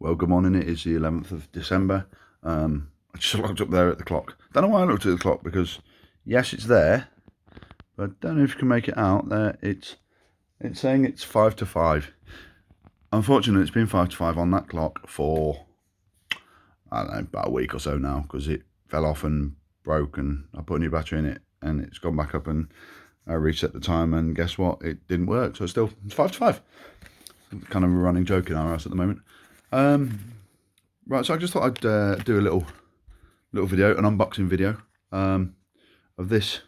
Well, good morning. It is the 11th of December. I just looked up there at the clock. Don't know why I looked at the clock, because yes, it's there, but I don't know if you can make it out. There, it's saying it's 5 to 5. Unfortunately, it's been 5 to 5 on that clock for, I don't know, about a week or so now, because it fell off and broke, and I put a new battery in it, and it's gone back up, and I reset the time, and guess what? It didn't work. So it's 5 to 5. Kind of a running joke in our house at the moment. Right, so I just thought I'd do a little video, an unboxing video of this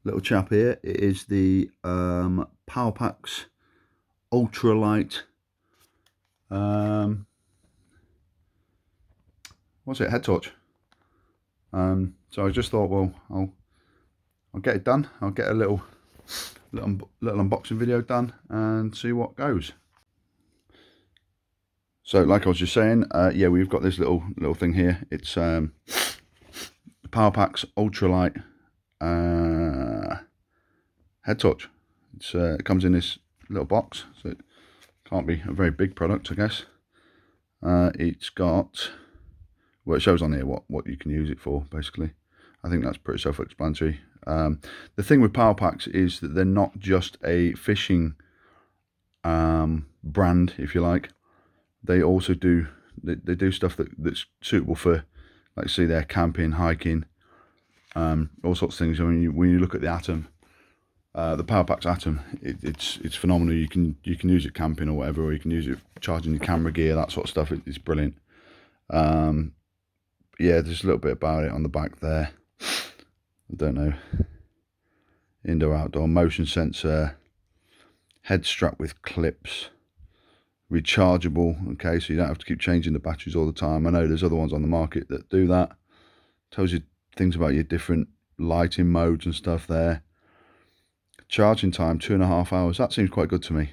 little chap here. It is the Powapacs Ultrlite. What's it? Headtorch. So I just thought, well, I'll get it done. I'll get a little unboxing video done and see what goes. So, like I was just saying, yeah, we've got this little thing here. It's the Powapacs Ultrlite headtorch. It comes in this little box, so it can't be a very big product, I guess. It's got, well, it shows on here what you can use it for, basically. I think that's pretty self-explanatory. The thing with Powapacs is that they're not just a fishing brand, if you like. They also do stuff that's suitable for, like, see, they're camping, hiking, all sorts of things. I mean, when you look at the Atom, the Powapacs Atom, it's phenomenal. You can use it camping or whatever, or you can use it charging your camera gear, that sort of stuff. It's brilliant. Yeah, there's a little bit about it on the back there. I don't know. Indoor, outdoor, motion sensor, head strap with clips. Rechargeable, okay, so you don't have to keep changing the batteries all the time. I know there's other ones on the market that do that. Tells you things about your different lighting modes and stuff there. Charging time, 2.5 hours. That seems quite good to me.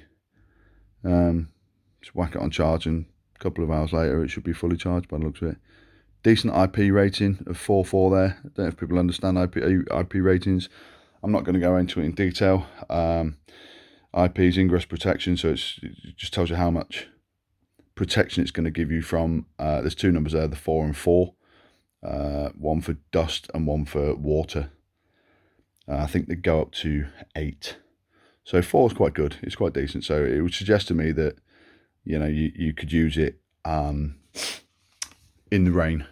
Just whack it on charge, and a couple of hours later it should be fully charged by the looks of it. Decent IP rating of 4.4 there. I don't know if people understand IP ratings. I'm not going to go into it in detail. IP is ingress protection, so it just tells you how much protection it's going to give you from, there's two numbers there, the 4 and 4, one for dust and one for water. I think they go up to 8, so 4 is quite good, it's quite decent. So it would suggest to me that, you know, you could use it in the rain,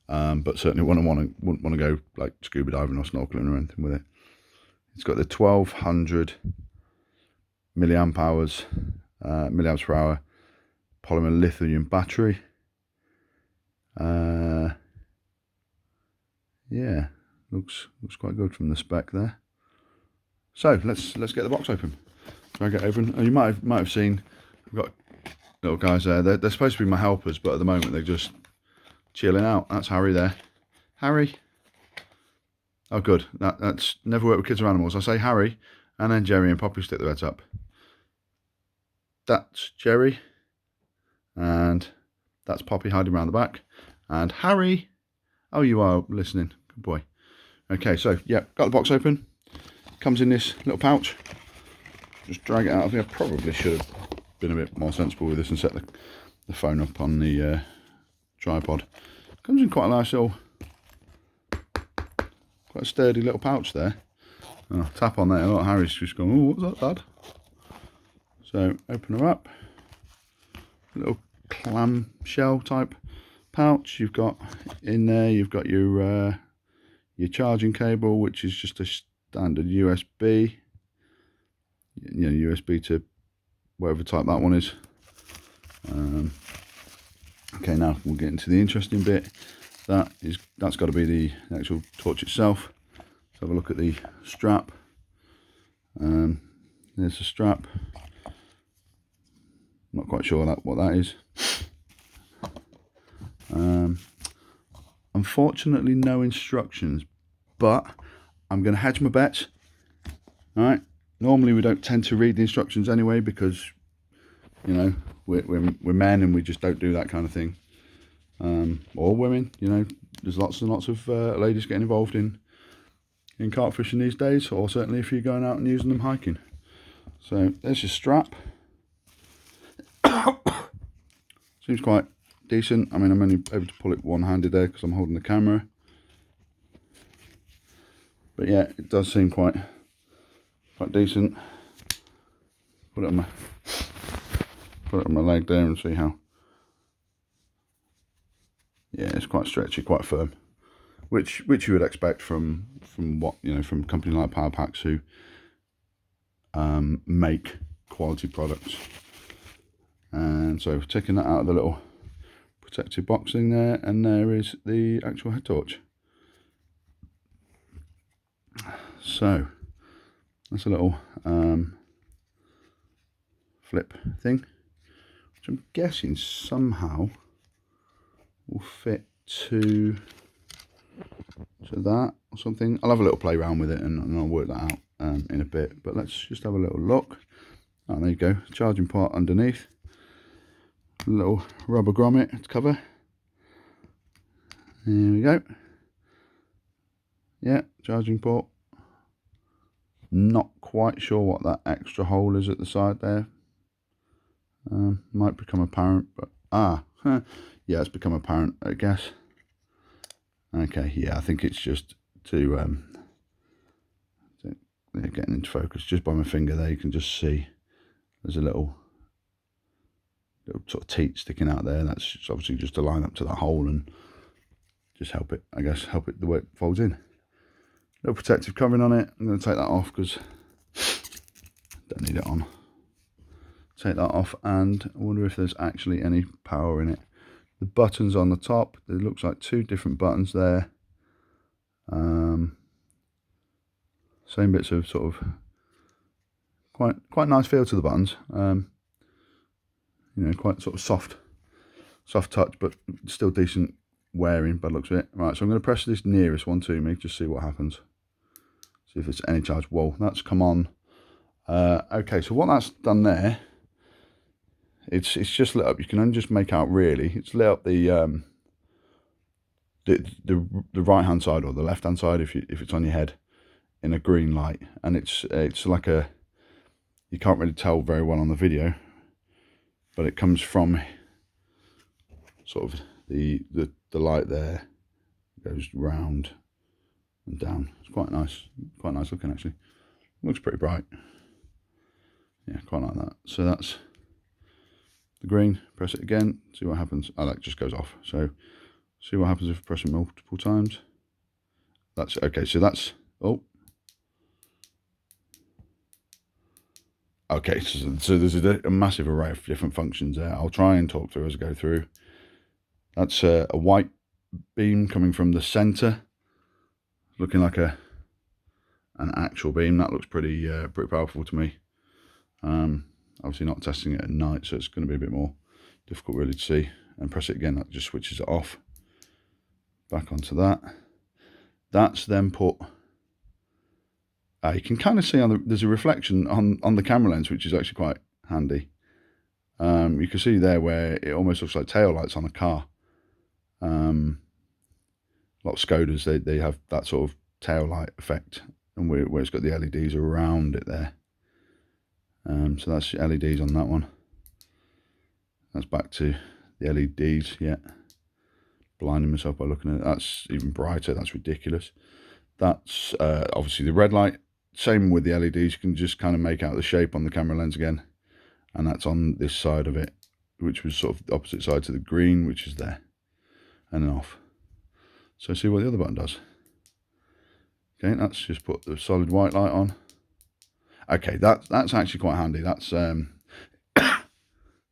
but certainly wouldn't want to go like scuba diving or snorkeling or anything with it. It's got the 1200 milliamps per hour polymer lithium battery. Yeah, looks quite good from the spec there. So let's get the box open. Try and get open. Oh, you might have seen, we've got little guys there. They're supposed to be my helpers, but at the moment they're just chilling out. That's Harry there. Harry. Oh, good. That's never worked with kids or animals. I say Harry, and then Jerry and Poppy stick their heads up. That's Jerry, and that's Poppy hiding around the back, and Harry. Oh, you are listening. Good boy. Okay, so yeah, got the box open. Comes in this little pouch. Just drag it out. I think I probably should have been a bit more sensible with this and set the phone up on the tripod. Comes in quite a nice little, quite a sturdy little pouch there. Oh, tap on there. Oh, Harry's just going, oh, what's that, Dad? So open her up. A little clamshell type pouch. You've got in there, you've got your charging cable, which is just a standard USB. You know, USB to whatever type that one is. Okay, now we'll get into the interesting bit. That's got to be the actual torch itself. Let's have a look at the strap. There's the strap. Not quite sure what that is. Unfortunately, no instructions, but I'm going to hedge my bets. All right. Normally, we don't tend to read the instructions anyway, because, you know, we're men and we just don't do that kind of thing. Or women, you know, there's lots and lots of ladies getting involved in carp fishing these days, or certainly if you're going out and using them hiking. So there's your strap. Seems quite decent. I mean, I'm only able to pull it one-handed there because I'm holding the camera. But yeah, it does seem quite decent. Put it on my leg there and see how. Yeah, it's quite stretchy, quite firm, which you would expect from what, you know, from a company like Powapacs who make quality products. And so taking that out of the little protective box thing there, and there is the actual head torch. So that's a little flip thing, which I'm guessing somehow will fit to that or something. I'll have a little play around with it and I'll work that out in a bit, but let's just have a little look. Oh, there you go, charging port underneath, a little rubber grommet to cover. There we go. Yeah, charging port. Not quite sure what that extra hole is at the side there. Might become apparent, but yeah, it's become apparent, I guess. Okay, yeah, I think it's just to getting into focus just by my finger there. You can just see there's a little sort of teat sticking out there. That's obviously just to line up to that hole and just help it, I guess, help it the way it folds in. Little protective covering on it. I'm going to take that off because I don't need it on. Take that off, and I wonder if there's actually any power in it. The buttons on the top, there looks like two different buttons there. Same bits of sort of quite nice feel to the buttons. You know, quite sort of soft touch, but still decent wearing by the looks of it. Right, so I'm going to press this nearest one to me, just see what happens. See if there's any charge. Whoa, that's come on. Okay, so what that's done there, it's just lit up. You can only just make out really. It's lit up the right hand side or the left hand side if it's on your head in a green light, and it's like a, you can't really tell very well on the video, but it comes from sort of the light there, goes round and down. It's quite nice looking actually. Looks pretty bright. Yeah, quite like that. So that's the green. Press it again, see what happens. Oh, that just goes off. So see what happens if I press it multiple times. That's okay. So that's, oh, okay. So there's a massive array of different functions there. I'll try and talk through as I go through. That's a white beam coming from the center, looking like an actual beam. That looks pretty powerful to me. Obviously not testing it at night, so it's going to be a bit more difficult really to see. And press it again, that just switches it off. Back onto that. That's then put. You can kind of see there's a reflection on the camera lens, which is actually quite handy. You can see there where it almost looks like tail lights on a car. A lot of Skodas, they have that sort of tail light effect, and where it's got the LEDs around it there. So that's LEDs on that one. That's back to the LEDs. Yeah, blinding myself by looking at it. That's even brighter. That's ridiculous. That's obviously the red light. Same with the LEDs. You can just kind of make out the shape on the camera lens again, and that's on this side of it, which was sort of the opposite side to the green, which is there, and then off. So see what the other button does. Okay, that's just put the solid white light on. Okay, that's actually quite handy. That's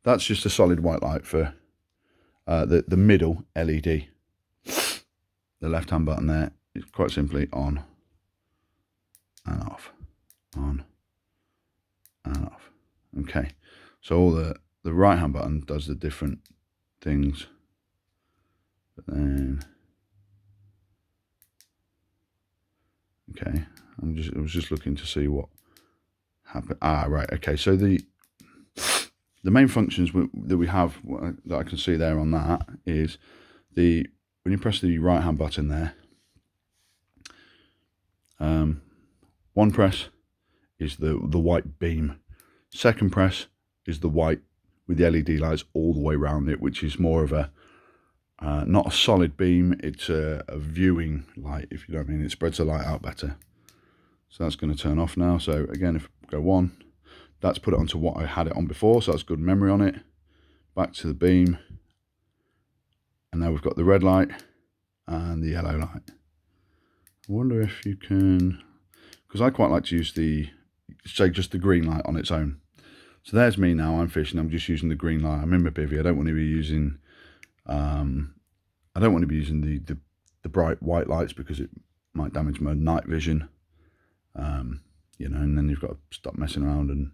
that's just a solid white light for the middle LED. The left hand button there is quite simply on and off, on and off. Okay, so all the right hand button does the different things, but then okay, I was just looking to see what happened. Right, okay, so the main functions that we have that I can see there on that is when you press the right hand button there, one press is the white beam, second press is the white with the LED lights all the way around it, which is more of a not a solid beam, it's a viewing light, if you know what I mean. It spreads the light out better. So that's going to turn off now. So again, if I go on, that's put it onto what I had it on before, so that's good memory on it. Back to the beam, and now we've got the red light and the yellow light. I wonder if you can, because I quite like to use the, say, just the green light on its own. So there's me now, I'm fishing, I'm just using the green light. I'm in my bivvy, I don't want to be using the bright white lights because it might damage my night vision. You know, and then you've got to stop messing around and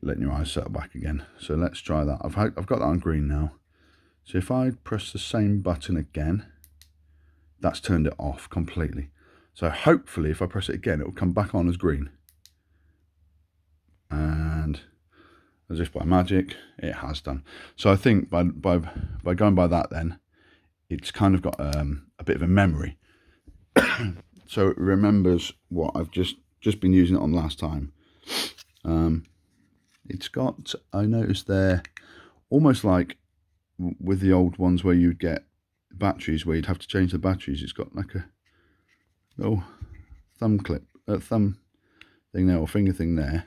letting your eyes settle back again. So let's try that. I've got that on green now. So if I press the same button again, that's turned it off completely. So hopefully if I press it again, it will come back on as green. And as if by magic, it has done. So I think by going by that, then it's kind of got a bit of a memory. So it remembers what I've just been using it on last time. It's got, I noticed there, almost like with the old ones where you'd get batteries where you'd have to change the batteries. It's got like a little thumb thing there, or finger thing there,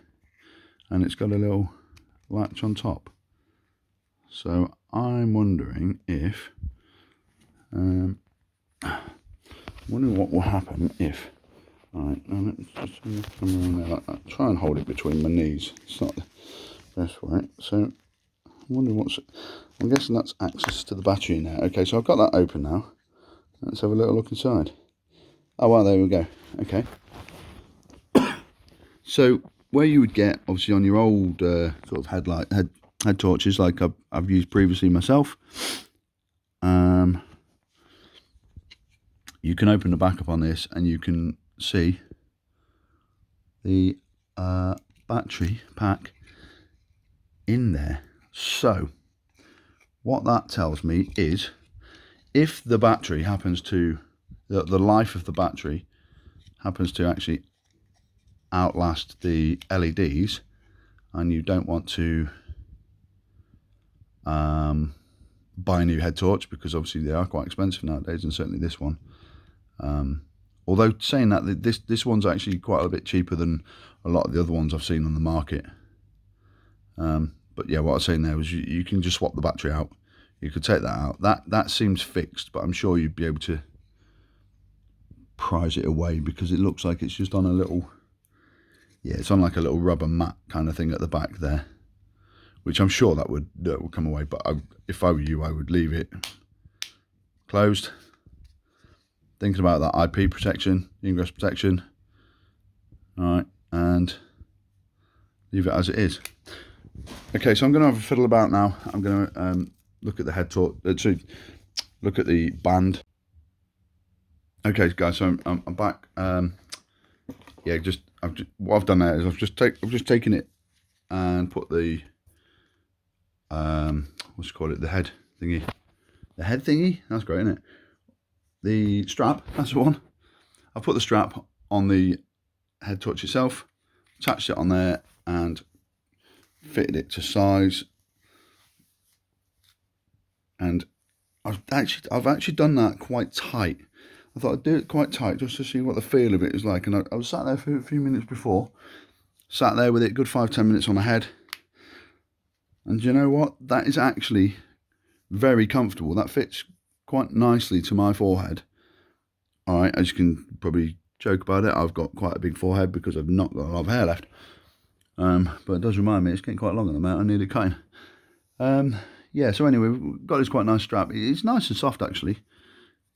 and it's got a little latch on top. So I'm wondering if what will happen if, alright, now let's just turn the camera on there like that. Try and hold it between my knees, it's not the best for it. So I'm wondering I'm guessing that's access to the battery in there. Okay, so I've got that open now. Let's have a little look inside. Oh wow, there we go. Okay. So where you would get, obviously on your old sort of head torches like I've used previously myself, you can open the back up on this and you can see the battery pack in there. So what that tells me is if the battery happens to, the life of the battery happens to actually outlast the LEDs, and you don't want to buy a new head torch, because obviously they are quite expensive nowadays, and certainly this one. Although saying that, this one's actually quite a bit cheaper than a lot of the other ones I've seen on the market. But yeah, what I was saying there was you can just swap the battery out. You could take that out. That seems fixed, but I'm sure you'd be able to prise it away, because it looks like it's just on a little, yeah, it's on like a little rubber mat kind of thing at the back there, which I'm sure that would come away. But if I were you, I would leave it closed. Thinking about that IP protection, ingress protection. All right, and leave it as it is. Okay, so I'm going to have a fiddle about now. I'm going to look at the head torch, look at the band. Okay, guys, so I'm back. Yeah, what I've done there is I've just taken it and put the what's it called, the head thingy. The head thingy. That's great, isn't it? The strap. That's the one. I've put the strap on the head torch itself, attached it on there, and fitted it to size. And I've actually done that quite tight. I thought I'd do it quite tight just to see what the feel of it is like. And I was sat there for a few minutes before, sat there with it, good 5-10 minutes on my head. And you know what? That is actually very comfortable. That fits quite nicely to my forehead. All right, as you can probably joke about it, I've got quite a big forehead because I've not got a lot of hair left. But it does remind me, it's getting quite long at the moment. I need it cutting. Yeah, so anyway, we've got this quite nice strap. It's nice and soft, actually.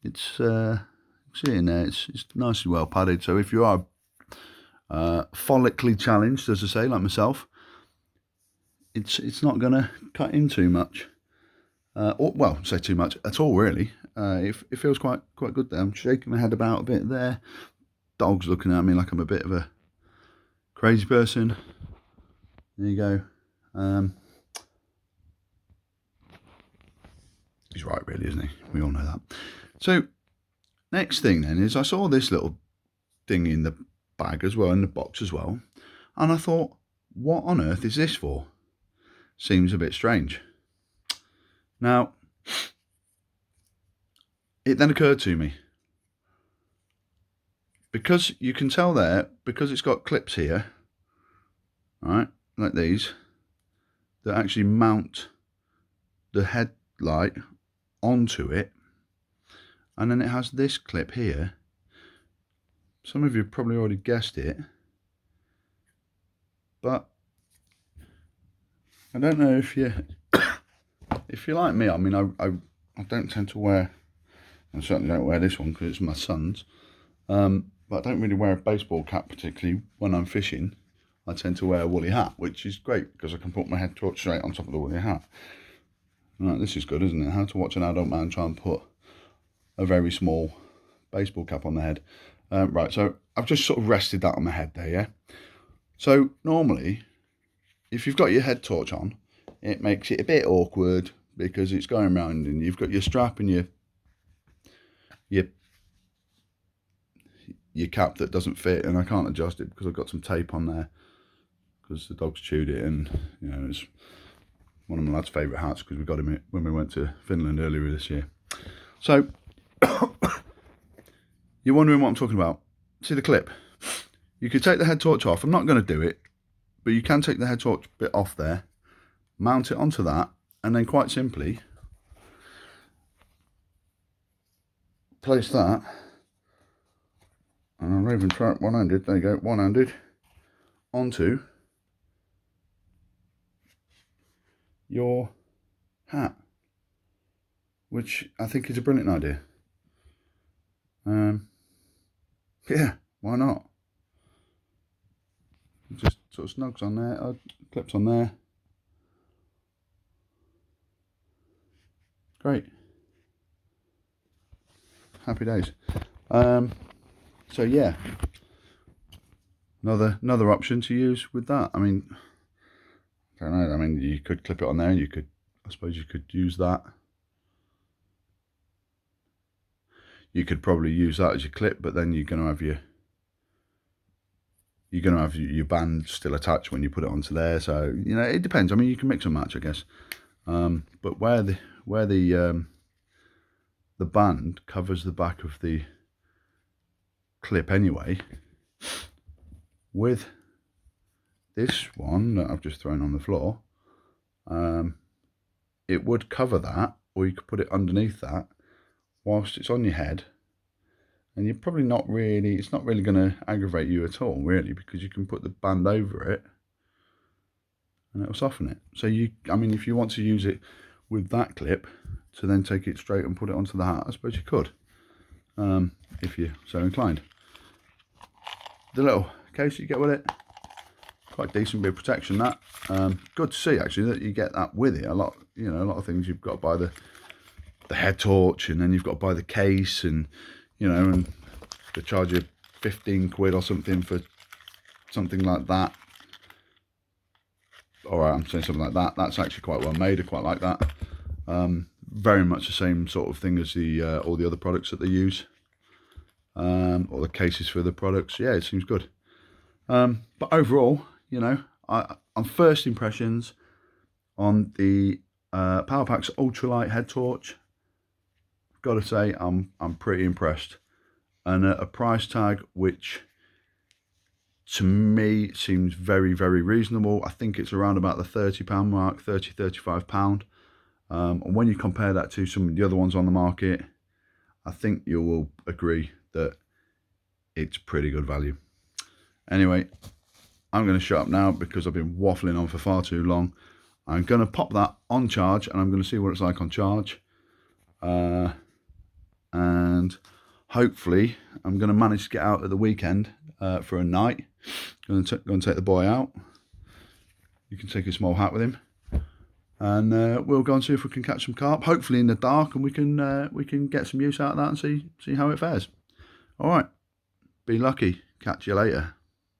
It's see it in there, it's nicely well padded. So if you are follically challenged, as I say, like myself, it's not going to cut in too much. Or, well, say too much at all, really. It feels quite good there. I'm shaking my head about a bit there. Dog's looking at me like I'm a bit of a crazy person. There you go. He's right, really, isn't he? We all know that. So, next thing then is I saw this little thing in the bag as well, in the box as well. And I thought, what on earth is this for? seems a bit strange. Now, it then occurred to me, because you can tell there, because it's got clips here, right, like these, that actually mount the headlight onto it, and then it has this clip here. Some of you probably already guessed it, but I don't know if you're like me. I mean, I don't tend to wear, I certainly don't wear this one because it's my son's, but I don't really wear a baseball cap particularly when I'm fishing. I tend to wear a woolly hat, which is great because I can put my head torch straight on top of the woolly hat. Right, this is good, isn't it? How to watch an adult man try and put a very small baseball cap on the head. Right, so I've just sort of rested that on my head there, yeah? So normally, if you've got your head torch on, it makes it a bit awkward because it's going around and you've got your strap and your cap that doesn't fit, and I can't adjust it because I've got some tape on there because the dog's chewed it, and you know, it's one of my lad's favourite hats because we got him when we went to Finland earlier this year. So you're wondering what I'm talking about. See the clip? You could take the head torch off. I'm not going to do it, but you can take the head torch bit off there, mount it onto that, and then quite simply place that, and I'll even try it one-handed, there you go, one-handed, onto your hat, which I think is a brilliant idea. Yeah, why not? Just sort of snugs on there, clips on there. Great. Happy days. So yeah, another option to use with that. I mean, I don't know. I mean, you could clip it on there. You could, I suppose, you could use that. You could probably use that as your clip, but then you're going to have your band still attached when you put it onto there. So you know, it depends. I mean, you can mix and match, I guess. But where the band covers the back of the clip anyway, with this one that I've just thrown on the floor, it would cover that, or you could put it underneath that whilst it's on your head, and you're probably not really, it's not really going to aggravate you at all really, because you can put the band over it and it'll soften it. So I mean, if you want to use it with that clip to then take it straight and put it onto the hat, I suppose you could, if you're so inclined. The little case you get with it, quite decent bit of protection. That good to see actually that you get that with it. A lot of things you've got to buy the head torch, and then you've got to buy the case, and you know, and they charge you 15 quid or something for something like that. All right, I'm saying something like that. That's actually quite well made. I quite like that. Very much the same sort of thing as the all the other products that they use, or the cases for the products. Yeah, it seems good. But overall, you know, on first impressions on the Powapacs Ultrlite head torch, I've got to say I'm pretty impressed, and at a price tag which to me seems very, very reasonable. I think it's around about the £30 mark, £30–35. And when you compare that to some of the other ones on the market, I think you will agree that it's pretty good value. Anyway, I'm going to shut up now because I've been waffling on for far too long. I'm going to pop that on charge, and I'm going to see what it's like on charge. And hopefully I'm going to manage to get out at the weekend for a night. Going to take the boy out. You can take a small hat with him, and we'll go and see if we can catch some carp, hopefully in the dark, and we can get some use out of that and see how it fares. All right, be lucky. Catch you later.